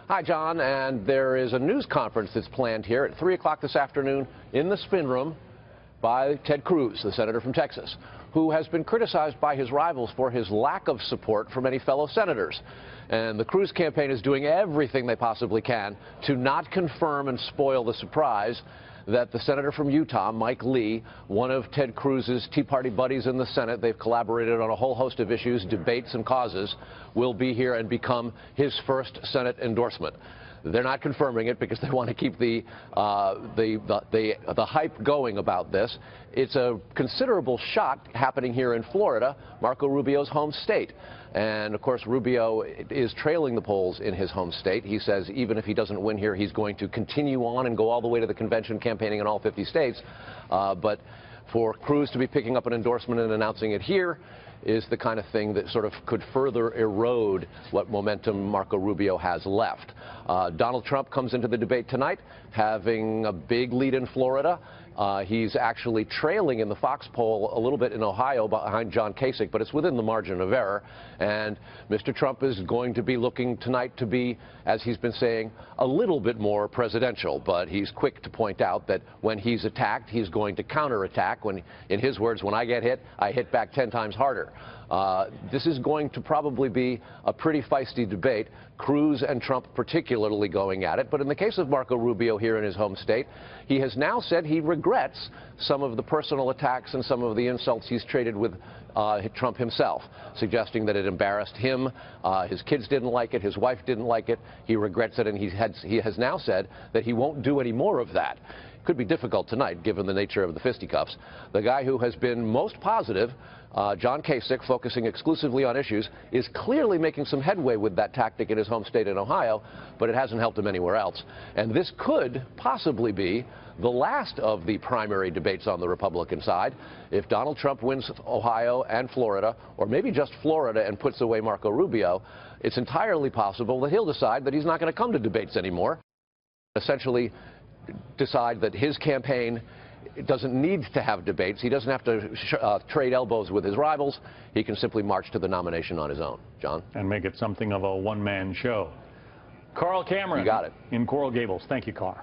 Hi, John. And there is a news conference that's planned here at 3 o'clock this afternoon in the spin room by Ted Cruz, the senator from Texas, who has been criticized by his rivals for his lack of support from any fellow senators. And the Cruz campaign is doing everything they possibly can to not confirm and spoil the surprise that the senator from Utah, Mike Lee, one of Ted Cruz's Tea Party buddies in the Senate, they've collaborated on a whole host of issues, debates and causes, will be here and become his first Senate endorsement. They're not confirming it because they want to keep the hype going about this. It's a considerable shot happening here in Florida, Marco Rubio's home state. And, of course, Rubio is trailing the polls in his home state. He says even if he doesn't win here, he's going to continue on and go all the way to the convention campaigning in all 50 states. But for Cruz to be picking up an endorsement and announcing it here is the kind of thing that sort of could further erode what momentum Marco Rubio has left. Donald Trump comes into the debate tonight having a big lead in Florida. He's actually trailing in the Fox poll a little bit in Ohio behind John Kasich, but it's within the margin of error. And Mr. Trump is going to be looking tonight to be, as he's been saying, a little bit more presidential. But he's quick to point out that when he's attacked, he's going to counterattack. When, in his words, when I get hit, I hit back 10 times harder. This is going to probably be a pretty feisty debate, Cruz and Trump particularly going at it. But in the case of Marco Rubio here in his home state, he has now said he regrets some of the personal attacks and some of the insults he's traded with Trump himself, suggesting that it embarrassed him. His kids didn't like it. His wife didn't like it. He regrets it, and he has now said that he won't do any more of that. Could be difficult tonight, given the nature of the fisticuffs. The guy who has been most positive, John Kasich, focusing exclusively on issues, is clearly making some headway with that tactic in his home state in Ohio, but it hasn't helped him anywhere else. And this could possibly be the last of the primary debates on the Republican side. If Donald Trump wins Ohio and Florida, or maybe just Florida and puts away Marco Rubio, it's entirely possible that he'll decide that he's not going to come to debates anymore. Essentially decide that his campaign doesn't need to have debates. He doesn't have to trade elbows with his rivals. He can simply march to the nomination on his own. John? And make it something of a one-man show. Carl Cameron. You got it. In Coral Gables. Thank you, Carl.